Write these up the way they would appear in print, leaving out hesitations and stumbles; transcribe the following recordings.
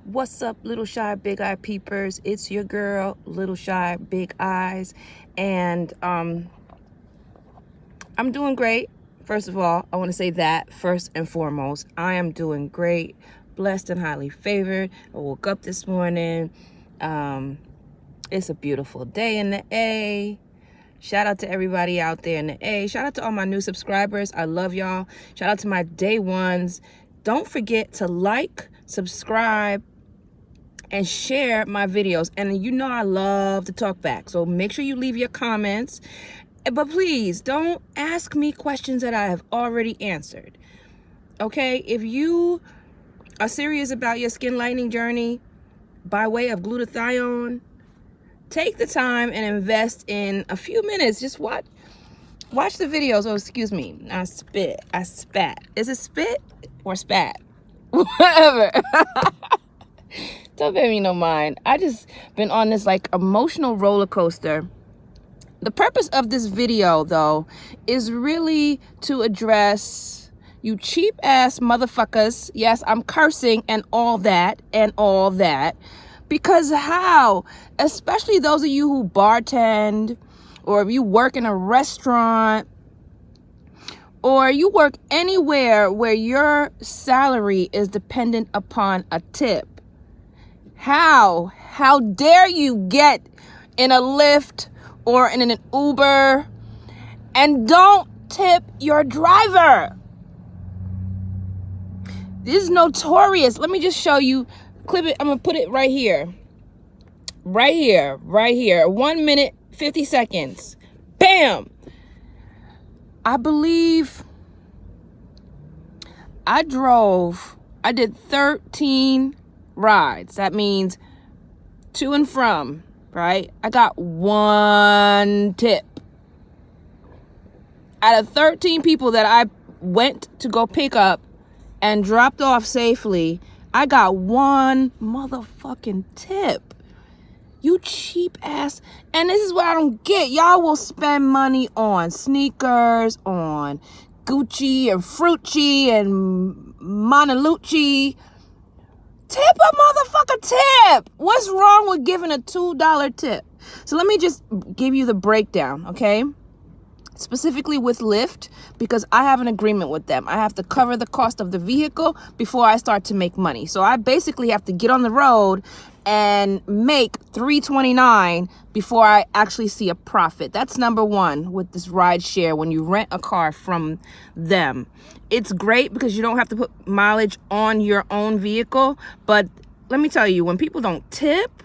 What's up, little shy big eye peepers? It's your girl, little shy big eyes, and I'm doing great. First of all, I want to say that first and foremost, I am doing great, blessed and highly favored. I woke up this morning. It's a beautiful day in the A. Shout out to everybody out there in the A. Shout out to all my new subscribers. I love y'all. Shout out to my day ones. Don't forget to like, subscribe, and share my videos. And you know I love to talk back, so make sure you leave your comments, but please don't ask me questions that I have already answered. Okay, if you are serious about your skin lightening journey by way of glutathione, take the time and invest in a few minutes. Just watch the videos. Oh, excuse me, I spat. Is it spit or spat? Whatever. Don't pay me no mind. I just been on this like emotional roller coaster. The purpose of this video, though, is really to address you cheap ass motherfuckers. Yes, I'm cursing and all that. Because how? Especially those of you who bartend, or if you work in a restaurant, or you work anywhere where your salary is dependent upon a tip. How dare you get in a Lyft or in an Uber and don't tip your driver? This is notorious. Let me just show you. Clip it. I'm gonna put it right here. Right here. 1 minute, 50 seconds. Bam. I believe I did 13 rides. That means to and from, right? I got 1 tip. Out of 13 people that I went to go pick up and dropped off safely, I got 1 motherfucking tip. You cheap ass. And this is what I don't get. Y'all will spend money on sneakers, on Gucci and Frucci and Monalucci. Tip a motherfucker tip. What's wrong with giving a $2 tip? So let me just give you the breakdown, okay? Specifically with Lyft, because I have an agreement with them. I have to cover the cost of the vehicle before I start to make money. So I basically have to get on the road and make $3.29 before I actually see a profit. That's number one with this Rideshare when you rent a car from them. It's great because you don't have to put mileage on your own vehicle. But let me tell you, when people don't tip,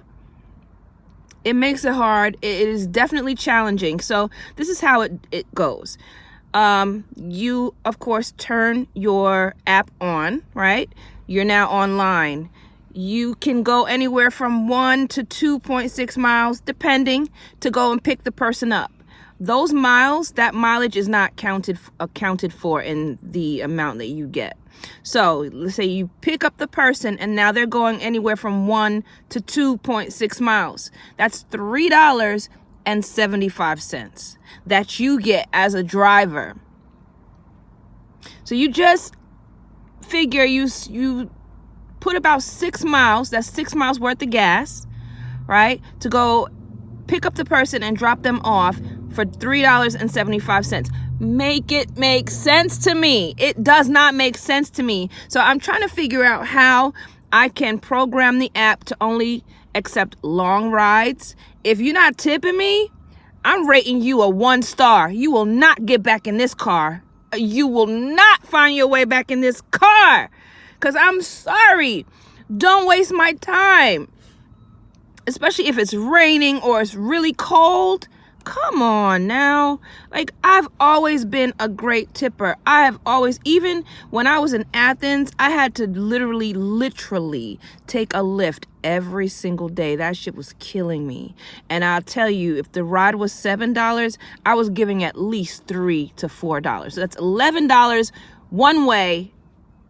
it makes it hard. It is definitely challenging. So this is how it goes. You, of course, turn your app on, right? You're now online. You can go anywhere from 1 to 2.6 miles, depending, to go and pick the person up. Those miles, that mileage is not accounted for in the amount that you get. So let's say you pick up the person and now they're going anywhere from 1 to 2.6 miles. That's $3.75 that you get as a driver. So you just figure you put about 6 miles, that's 6 miles worth of gas, right? To go pick up the person and drop them off for $3.75. Make it make sense to me. It does not make sense to me. So I'm trying to figure out how I can program the app to only accept long rides. If you're not tipping me, I'm rating you a 1 star. You will not get back in this car. You will not find your way back in this car. Because I'm sorry. Don't waste my time. Especially if it's raining or it's really cold. Come on now. Like, I've always been a great tipper. I have always, even when I was in Athens, I had to literally take a Lyft every single day. That shit was killing me. And I'll tell you, if the ride was $7, I was giving at least $3 to $4. So that's $11 one way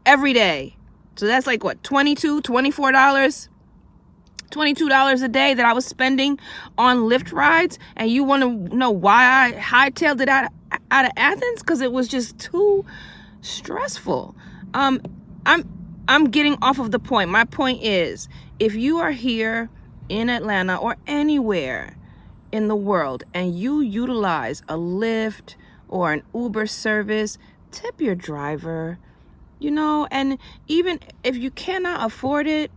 every day. So that's like what, $22, $24? $22 a day that I was spending on Lyft rides. And you want to know why I hightailed it out of Athens? Because it was just too stressful. I'm I'm getting off of the point. My point is, if you are here in Atlanta or anywhere in the world and you utilize a Lyft or an Uber service, tip your driver, and even if you cannot afford it,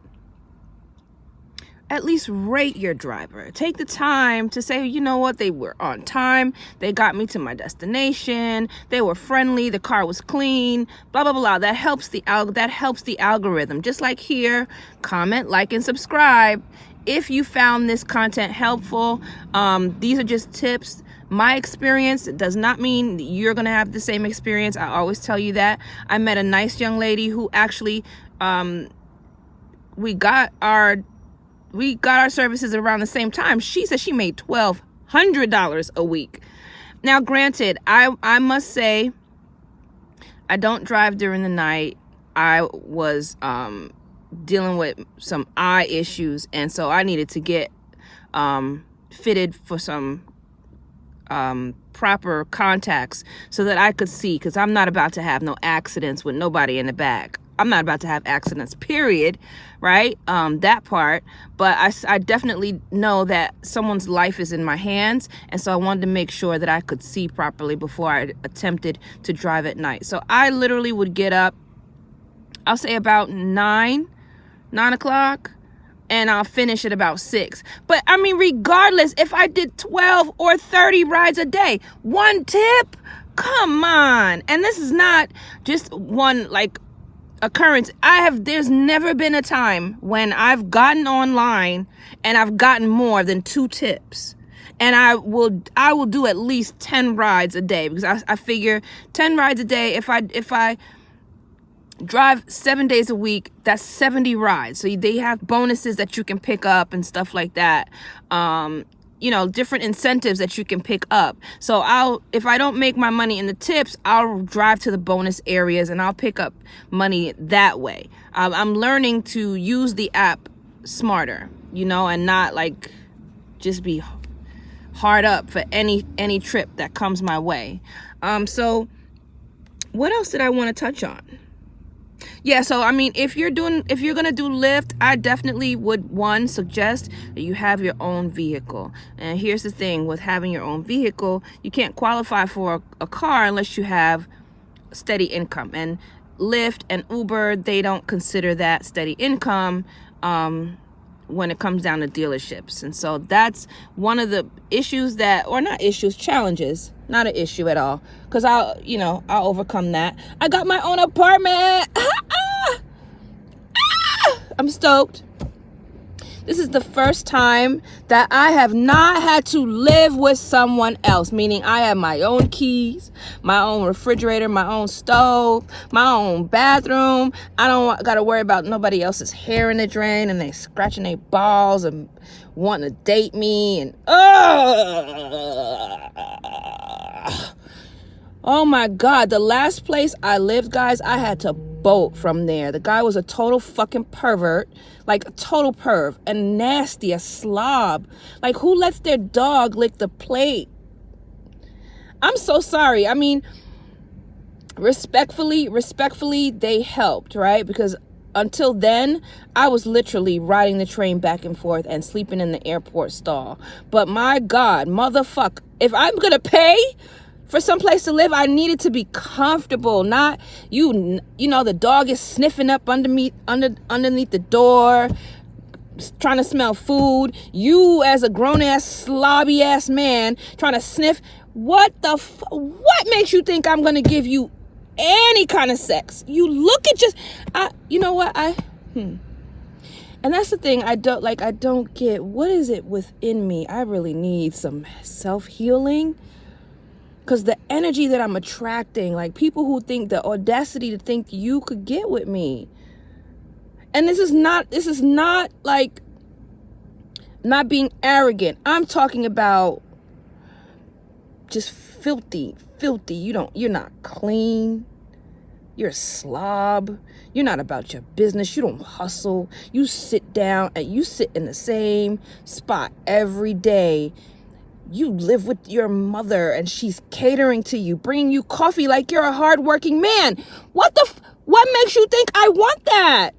at least rate your driver. Take the time to say, you know what, they were on time, they got me to my destination, they were friendly, the car was clean, blah, blah, blah. That helps the algorithm. Just like here, comment, like, and subscribe if you found this content helpful. These are just tips. My experience does not mean you're gonna have the same experience. I always tell you that. I met a nice young lady who actually, we got our services around the same time. She said she made $1,200 a week. Now, granted, I must say, I don't drive during the night. I was dealing with some eye issues, and so I needed to get fitted for some proper contacts so that I could see, because I'm not about to have no accidents with nobody in the back. I'm not about to have accidents, period, right? That part. But I definitely know that someone's life is in my hands. And so I wanted to make sure that I could see properly before I attempted to drive at night. So I literally would get up, I'll say about 9 o'clock, and I'll finish at about 6. But I mean, regardless, if I did 12 or 30 rides a day, one tip, come on. And this is not just one, like, occurrence. There's never been a time when I've gotten online and I've gotten more than 2 tips. And I will do at least 10 rides a day, because I figure 10 rides a day, if I drive 7 days a week, that's 70 rides. So they have bonuses that you can pick up and stuff like that. Different incentives that you can pick up. So if I don't make my money in the tips, I'll drive to the bonus areas and I'll pick up money that way. I'm learning to use the app smarter, and not like just be hard up for any trip that comes my way. So what else did I want to touch on? Yeah, so I mean, if you're gonna do Lyft, I definitely would suggest that you have your own vehicle. And here's the thing with having your own vehicle, you can't qualify for a car unless you have steady income. And Lyft and Uber, they don't consider that steady income when it comes down to dealerships. And so that's one of the challenges, not an issue at all, because I'll overcome that. I got my own apartment. I'm stoked. This is the first time that I have not had to live with someone else, meaning I have my own keys, my own refrigerator, my own stove, my own bathroom. I don't got to worry about nobody else's hair in the drain and they scratching their balls and wanting to date me. And oh my God, the last place I lived, guys, I had to bolt from there. The guy was a total fucking pervert, like a total perv, and nasty, a slob. Like, who lets their dog lick the plate? I'm so sorry. I mean, respectfully, they helped, right? Because until then, I was literally riding the train back and forth and sleeping in the airport stall. But my God, motherfucker, if I'm gonna pay for some place to live, I needed to be comfortable. Not the dog is sniffing up underneath the door, trying to smell food. You, as a grown-ass, slobby-ass man, trying to sniff. What makes you think I'm going to give you any kind of sex? You look at and that's the thing I don't get. What is it within me? I really need some self-healing. Because the energy that I'm attracting, like people who think, the audacity to think you could get with me. And this is not like not being arrogant. I'm talking about just filthy. You're not clean. You're a slob. You're not about your business. You don't hustle. You sit down and you sit in the same spot every day. You live with your mother and she's catering to you, bringing you coffee like you're a hardworking man. What the What makes you think I want that?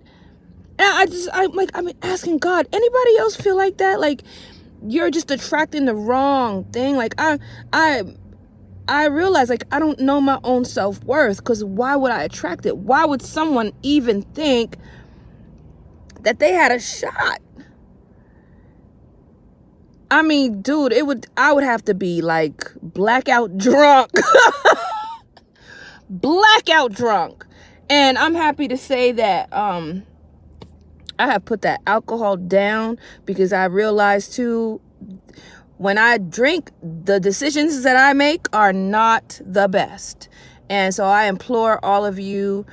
And I'm asking God, anybody else feel like that? Like, you're just attracting the wrong thing. Like, I realize, like, I don't know my own self-worth, because why would I attract it? Why would someone even think that they had a shot? I mean, dude, I would have to be like blackout drunk. Blackout drunk. And I'm happy to say that I have put that alcohol down, because I realized too, when I drink, the decisions that I make are not the best. And so I implore all of you,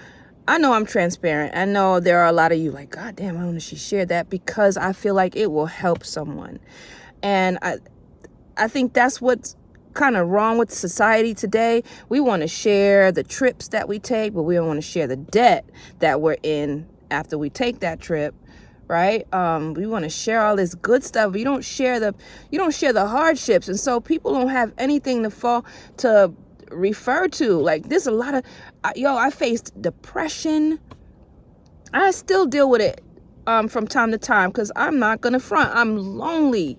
I know I'm transparent. I know there are a lot of you like, God damn, I don't know if she shared that, because I feel like it will help someone. And I think that's what's kind of wrong with society today. We want to share the trips that we take, but we don't want to share the debt that we're in after we take that trip. Right? We want to share all this good stuff, but you don't share the hardships. And so people don't have anything to refer to. Like, there's a lot of, I faced depression. I still deal with it from time to time, because I'm not going to front. I'm lonely,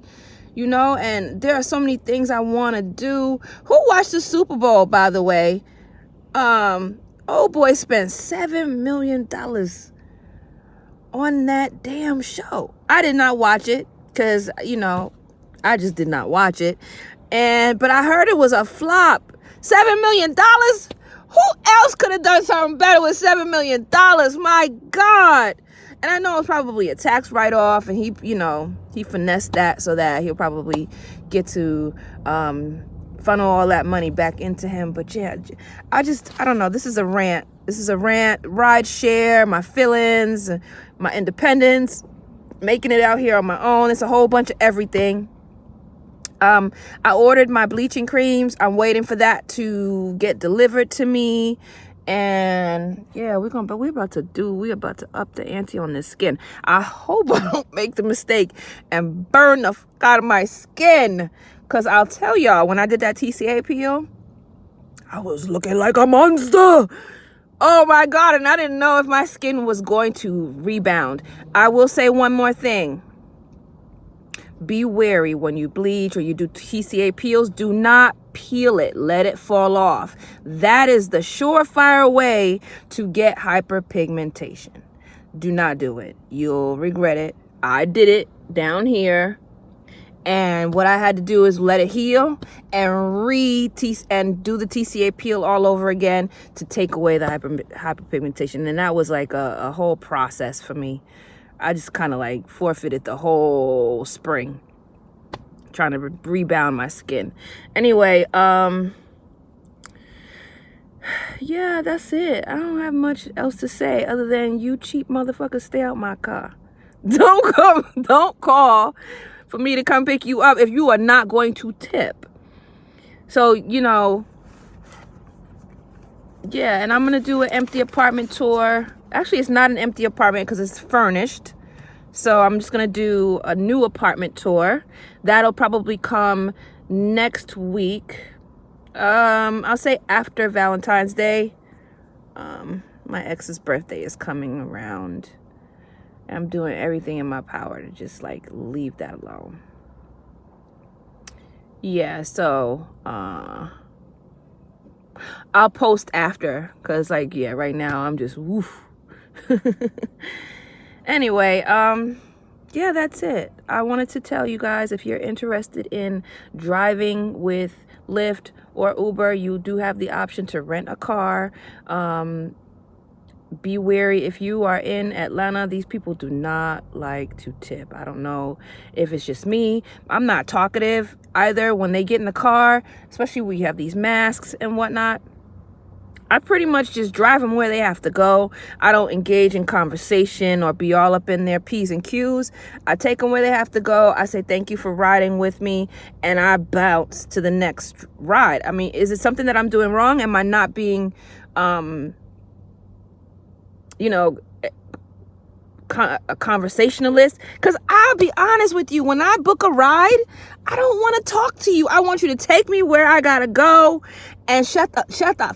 and there are so many things I want to do. Who watched the Super Bowl, by the way? Old boy spent $7 million on that damn show. I did not watch it, because I just did not watch it. But I heard it was a flop. $7 million? Who else could have done something better with $7 million? My God. And I know it's probably a tax write-off, and he finessed that so that he'll probably get to funnel all that money back into him. But yeah, I don't know. This is a rant. Rideshare, my feelings, my independence, making it out here on my own. It's a whole bunch of everything. I ordered my bleaching creams. I'm waiting for that to get delivered to me. And yeah, we're about to up the ante on this skin. I hope I don't make the mistake and burn the fuck out of my skin. Because I'll tell y'all, when I did that TCA peel, I was looking like a monster. Oh my God. And I didn't know if my skin was going to rebound. I will say one more thing. Be wary when you bleach or you do TCA peels. Do not peel it. Let it fall off. That is the surefire way to get hyperpigmentation. Do not do it. You'll regret it. I did it down here. And what I had to do is let it heal and do the TCA peel all over again to take away the hyperpigmentation. And that was like a whole process for me. I just kind of like forfeited the whole spring trying to rebound my skin. Anyway, yeah, that's it. I don't have much else to say other than you cheap motherfuckers, stay out my car. Don't call for me to come pick you up if you are not going to tip. So, yeah, and I'm going to do an empty apartment tour. Actually, it's not an empty apartment because it's furnished. So I'm just going to do a new apartment tour. That'll probably come next week. I'll say after Valentine's Day. My ex's birthday is coming around. I'm doing everything in my power to just like leave that alone. Yeah, so I'll post after, because like, yeah, right now I'm just woof. Anyway, yeah, that's it. I wanted to tell you guys, if you're interested in driving with Lyft or Uber, you do have the option to rent a car. Be wary if you are in Atlanta. These people do not like to tip. I don't know if it's just me. I'm not talkative either when they get in the car, especially when you have these masks and whatnot. I pretty much just drive them where they have to go. I don't engage in conversation or be all up in their P's and Q's. I take them where they have to go. I say thank you for riding with me, and I bounce to the next ride. I mean, is it something that I'm doing wrong? Am I not being a conversationalist? Because I'll be honest with you, when I book a ride, I don't want to talk to you. I want you to take me where I gotta go and shut the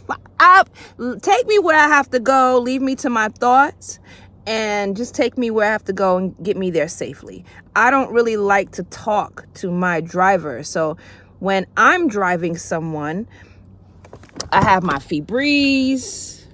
fuck Take me where I have to go, leave me to my thoughts, and just take me where I have to go and get me there safely. I don't really like to talk to my driver. So when I'm driving someone, I have my Febreze.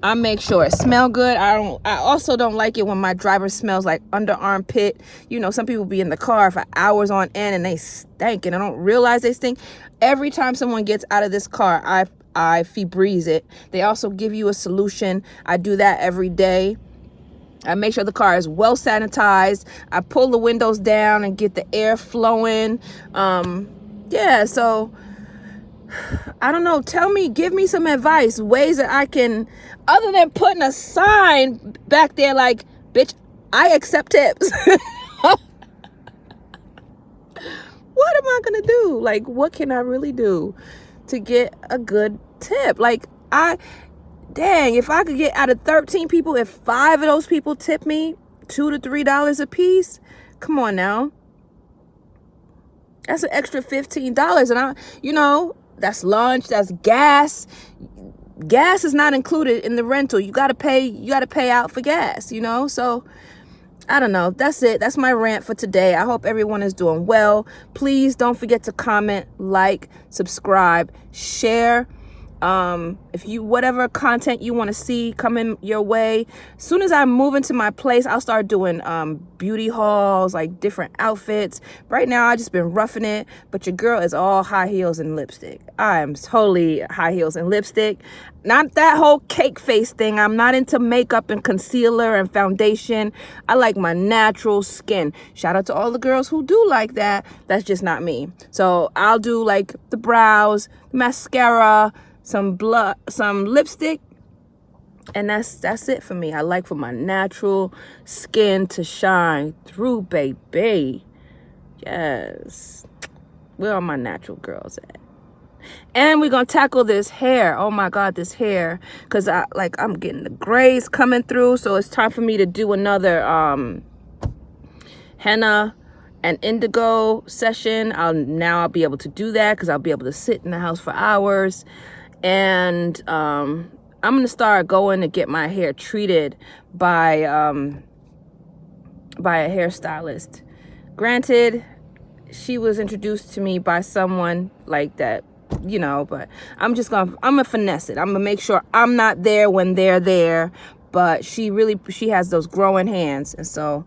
I make sure it smells good. I also don't like it when my driver smells like under armpit. You know, some people be in the car for hours on end and they stink and I don't realize they stink. Every time someone gets out of this car, I Febreze it. They also give you a solution. I do that every day. I make sure the car is well sanitized. I pull the windows down and get the air flowing. Yeah, so I don't know. Give me some advice, ways that I can, other than putting a sign back there like, bitch, I accept tips. What am I gonna do? Like, what can I really do to get a good tip? Like, dang, if I could get out of 13 people, if 5 of those people tip me $2 to $3 a piece, come on now. That's an extra $15. And that's lunch, that's gas. Gas is not included in the rental. You gotta pay out for gas, So I don't know. That's it. That's my rant for today. I hope everyone is doing well. Please don't forget to comment, like, subscribe, share. If whatever content you want to see coming your way, as soon as I move into my place, I'll start doing beauty hauls, like different outfits. Right now I just been roughing it, but your girl is all high heels and lipstick. I am totally high heels and lipstick. Not that whole cake face thing. I'm not into makeup and concealer and foundation. I like my natural skin. Shout out to all the girls who do like that. That's just not me. So I'll do like the brows, mascara, some lipstick, and that's it for me. I like for my natural skin to shine through, baby. Yes. Where are my natural girls at? And we're gonna tackle this hair. Oh my god, this hair, because I'm getting the grays coming through, so it's time for me to do another henna and indigo session. I'll be able to do that because I'll be able to sit in the house for hours. And I'm gonna start going to get my hair treated by a hairstylist. Granted, she was introduced to me by someone like that, but I'm gonna finesse it. I'm gonna make sure I'm not there when they're there, but she has those growing hands, and so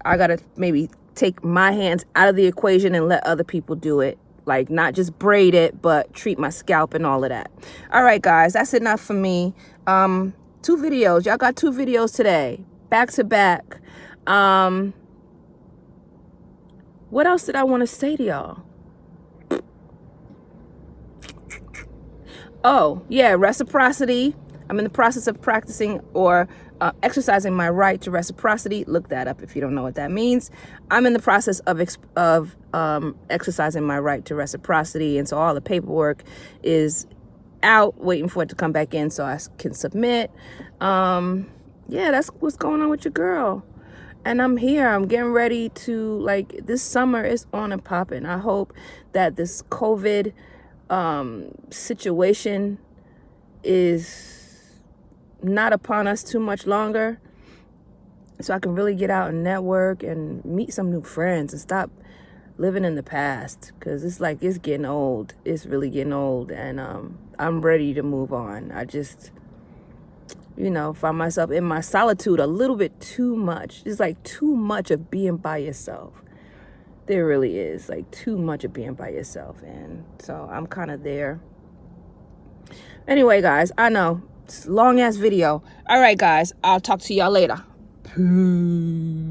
I gotta maybe take my hands out of the equation and let other people do it. Like, not just braid it, but treat my scalp and all of that. All right, guys, that's enough for me. 2 videos. Y'all got 2 videos today, back to back. What else did I want to say to y'all? Oh, yeah, reciprocity. I'm in the process of practicing or exercising my right to reciprocity. Look that up if you don't know what that means. I'm in the process of exercising my right to reciprocity, and so all the paperwork is out, waiting for it to come back in so I can submit. Yeah, that's what's going on with your girl. And I'm here. I'm getting ready to, this summer is on and popping. I hope that this COVID situation is not upon us too much longer, so I can really get out and network and meet some new friends and stop living in the past, because it's getting old. It's really getting old, and I'm ready to move on. I just find myself in my solitude a little bit too much. It's too much of being by yourself. There really is too much of being by yourself, and so I'm kind of there. Anyway, guys, I know, long ass video. All right, guys, I'll talk to y'all later. Peace.